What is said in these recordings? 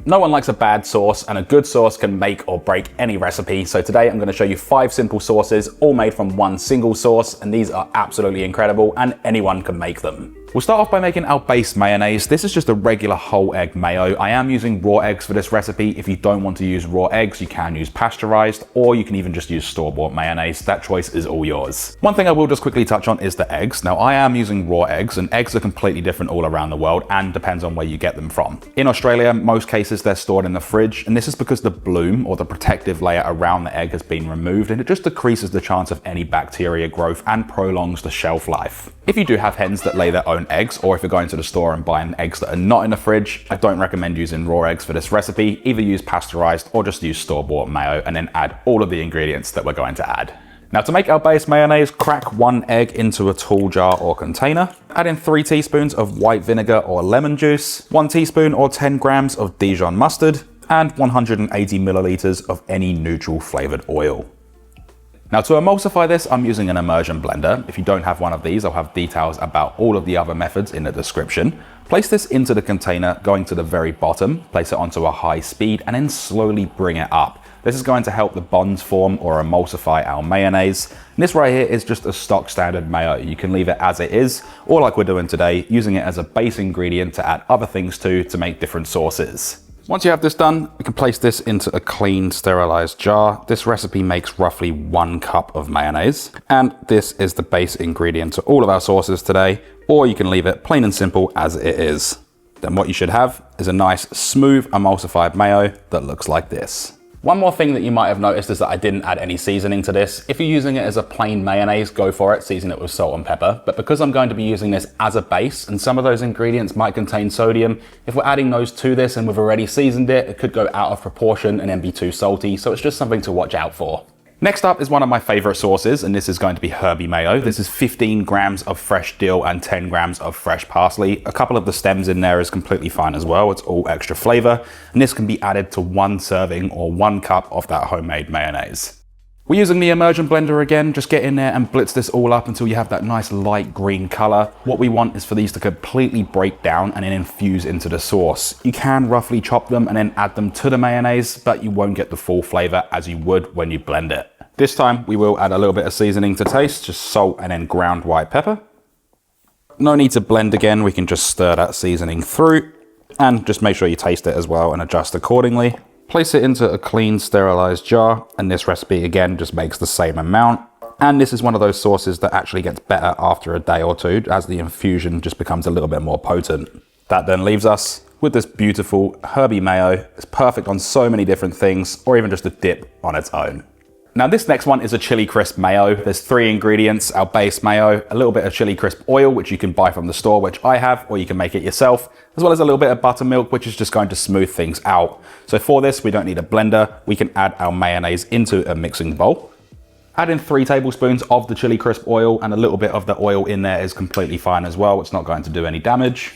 No one likes a bad sauce, and a good sauce can make or break any recipe. So today I'm going to show you 5 simple sauces, all made from one single sauce, and these are absolutely incredible and anyone can make them. We'll start off by making our base mayonnaise. This is just a regular whole egg mayo. I am using raw eggs for this recipe. If you don't want to use raw eggs, you can use pasteurized, or you can even just use store-bought mayonnaise. That choice is all yours. One thing I will just quickly touch on is the eggs. Now, I am using raw eggs, and eggs are completely different all around the world and depends on where you get them from. In Australia, most cases they're stored in the fridge, and this is because the bloom or the protective layer around the egg has been removed, and it just decreases the chance of any bacteria growth and prolongs the shelf life. If you do have hens that lay their own eggs, or if you're going to the store and buying eggs that are not in the fridge, I don't recommend using raw eggs for this recipe. Either use pasteurized or just use store-bought mayo and then add all of the ingredients that we're going to add. Now, to make our base mayonnaise, crack 1 egg into a tall jar or container. Add in 3 teaspoons of white vinegar or lemon juice, 1 teaspoon or 10 grams of Dijon mustard, and 180 milliliters of any neutral flavored oil. Now, to emulsify this, I'm using an immersion blender. If you don't have one of these, I'll have details about all of the other methods in the description. Place this into the container, going to the very bottom, place it onto a high speed, and then slowly bring it up. This is going to help the bonds form or emulsify our mayonnaise. And this right here is just a stock standard mayo. You can leave it as it is, or like we're doing today, using it as a base ingredient to add other things to make different sauces. Once you have this done, you can place this into a clean, sterilized jar. This recipe makes roughly 1 cup of mayonnaise. And this is the base ingredient to all of our sauces today, or you can leave it plain and simple as it is. Then what you should have is a nice, smooth, emulsified mayo that looks like this. One more thing that you might have noticed is that I didn't add any seasoning to this. If you're using it as a plain mayonnaise, go for it, season it with salt and pepper. But because I'm going to be using this as a base, and some of those ingredients might contain sodium, if we're adding those to this and we've already seasoned it, it could go out of proportion and then be too salty. So it's just something to watch out for. Next up is one of my favorite sauces, and this is going to be Herby Mayo. This is 15 grams of fresh dill and 10 grams of fresh parsley. A couple of the stems in there is completely fine as well. It's all extra flavor, and this can be added to 1 serving or 1 cup of that homemade mayonnaise. We're using the immersion blender again. Just get in there and blitz this all up until you have that nice light green color. What we want is for these to completely break down and then infuse into the sauce. You can roughly chop them and then add them to the mayonnaise, but you won't get the full flavor as you would when you blend it. This time we will add a little bit of seasoning to taste, just salt and then ground white pepper. No need to blend again. We can just stir that seasoning through and just make sure you taste it as well and adjust accordingly. Place it into a clean, sterilized jar, and this recipe again just makes the same amount. And this is one of those sauces that actually gets better after a day or two as the infusion just becomes a little bit more potent. That then leaves us with this beautiful Herby Mayo. It's perfect on so many different things, or even just a dip on its own. Now, this next one is a chili crisp mayo. There's 3 ingredients: our base mayo, a little bit of chili crisp oil, which you can buy from the store, which I have, or you can make it yourself, as well as a little bit of buttermilk, which is just going to smooth things out. So for this, we don't need a blender. We can add our mayonnaise into a mixing bowl. Add in 3 tablespoons of the chili crisp oil, and a little bit of the oil in there is completely fine as well. It's not going to do any damage.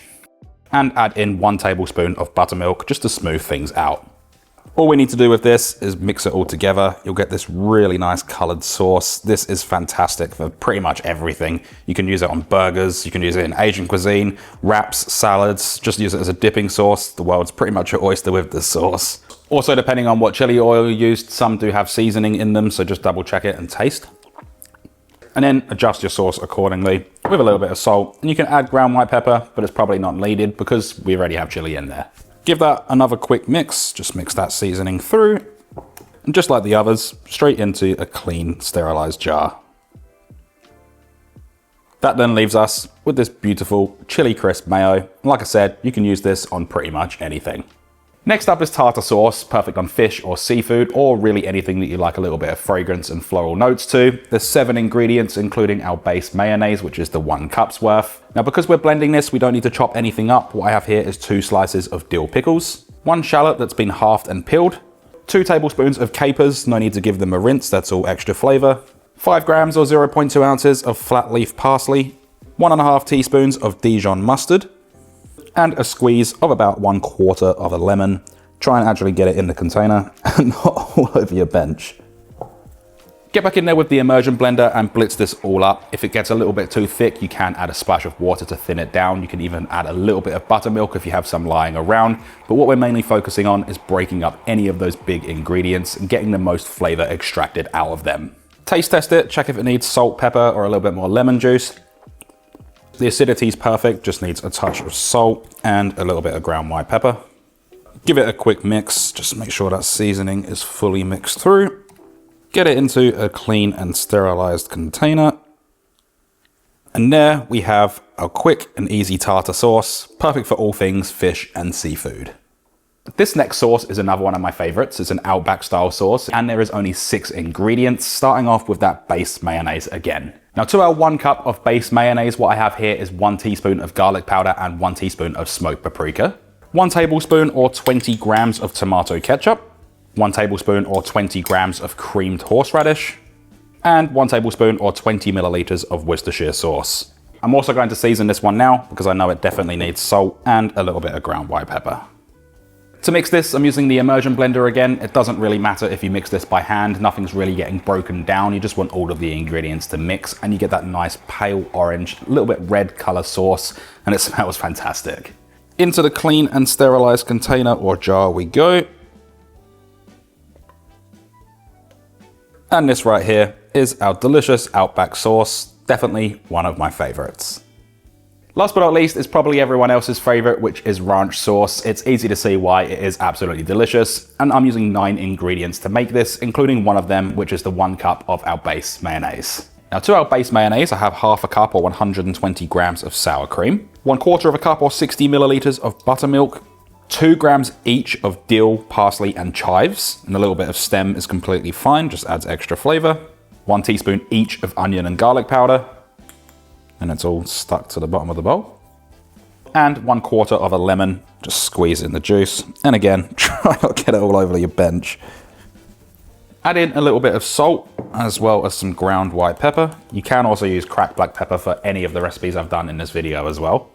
And add in 1 tablespoon of buttermilk just to smooth things out. All we need to do with this is mix it all together. You'll get this really nice colored sauce. This is fantastic for pretty much everything. You can use it on burgers, you can use it in Asian cuisine, wraps, salads, just use it as a dipping sauce. The world's pretty much your oyster with this sauce. Also, depending on what chili oil you used, some do have seasoning in them, so just double check it and taste. And then adjust your sauce accordingly with a little bit of salt. And you can add ground white pepper, but it's probably not needed because we already have chili in there. Give that another quick mix, just mix that seasoning through, and just like the others, straight into a clean, sterilized jar. That then leaves us with this beautiful chili crisp mayo. Like I said, you can use this on pretty much anything. Next up is tartar sauce, perfect on fish or seafood, or really anything that you like a little bit of fragrance and floral notes to. There's 7 ingredients, including our base mayonnaise, which is the 1 cup's worth. Now, because we're blending this, we don't need to chop anything up. What I have here is 2 slices of dill pickles, 1 shallot that's been halved and peeled, 2 tablespoons of capers, no need to give them a rinse, that's all extra flavor, 5 grams or 0.2 ounces of flat leaf parsley, 1.5 teaspoons of Dijon mustard, and a squeeze of about 1/4 of a lemon. Try and actually get it in the container and not all over your bench. Get back in there with the immersion blender and blitz this all up. If it gets a little bit too thick, you can add a splash of water to thin it down. You can even add a little bit of buttermilk if you have some lying around. But what we're mainly focusing on is breaking up any of those big ingredients and getting the most flavor extracted out of them. Taste test it, check if it needs salt, pepper, or a little bit more lemon juice. The acidity is perfect, just needs a touch of salt and a little bit of ground white pepper. Give it a quick mix, just make sure that seasoning is fully mixed through. Get it into a clean and sterilized container. And there we have our quick and easy tartar sauce, perfect for all things fish and seafood. This next sauce is another one of my favorites. It's an Outback style sauce, and there is only 6 ingredients, starting off with that base mayonnaise again. Now to our 1 cup of base mayonnaise, what I have here is 1 teaspoon of garlic powder and 1 teaspoon of smoked paprika, 1 tablespoon or 20 grams of tomato ketchup, 1 tablespoon or 20 grams of creamed horseradish, and 1 tablespoon or 20 milliliters of Worcestershire sauce. I'm also going to season this one now because I know it definitely needs salt and a little bit of ground white pepper. To mix this, I'm using the immersion blender again. It doesn't really matter if you mix this by hand, nothing's really getting broken down. You just want all of the ingredients to mix and you get that nice pale orange, a little bit red color sauce, and it smells fantastic. Into the clean and sterilized container or jar we go. And this right here is our delicious Outback sauce, definitely one of my favorites. Last but not least is probably everyone else's favorite, which is ranch sauce. It's easy to see why it is absolutely delicious, and I'm using 9 ingredients to make this, including one of them, which is the 1 cup of our base mayonnaise. Now to our base mayonnaise, I have half a cup or 120 grams of sour cream, 1/4 of a cup or 60 milliliters of buttermilk, 2 grams each of dill, parsley, and chives, and a little bit of stem is completely fine, just adds extra flavor. 1 teaspoon each of onion and garlic powder, and it's all stuck to the bottom of the bowl. And 1/4 of a lemon, just squeeze in the juice. And again, try not to get it all over your bench. Add in a little bit of salt, as well as some ground white pepper. You can also use cracked black pepper for any of the recipes I've done in this video as well.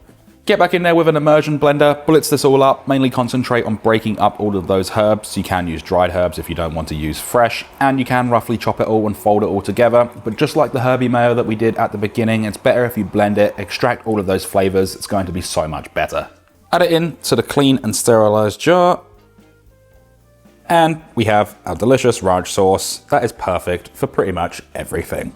Get back in there with an immersion blender, blitz this all up, mainly concentrate on breaking up all of those herbs. You can use dried herbs if you don't want to use fresh, and you can roughly chop it all and fold it all together. But just like the Herby Mayo that we did at the beginning, it's better if you blend it, extract all of those flavors. It's going to be so much better. Add it in to the clean and sterilized jar. And we have our delicious ranch sauce that is perfect for pretty much everything.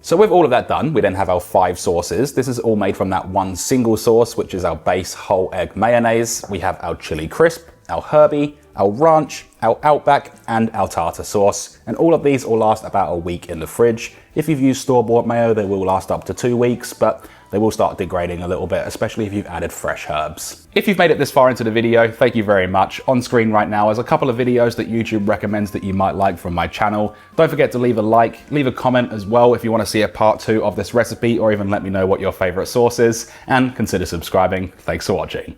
So with all of that done, we then have our 5 sauces. This is all made from that 1 single sauce, which is our base whole egg mayonnaise. We have our chili crisp, our Herby, our ranch, our Outback, and our tartar sauce. And all of these will last about a week in the fridge. If you've used store-bought mayo, they will last up to 2 weeks, but they will start degrading a little bit, especially if you've added fresh herbs. If you've made it this far into the video, thank you very much. On screen right now is a couple of videos that YouTube recommends that you might like from my channel. Don't forget to leave a like, leave a comment as well if you want to see a part 2 of this recipe, or even let me know what your favorite sauce is, and consider subscribing. Thanks for watching.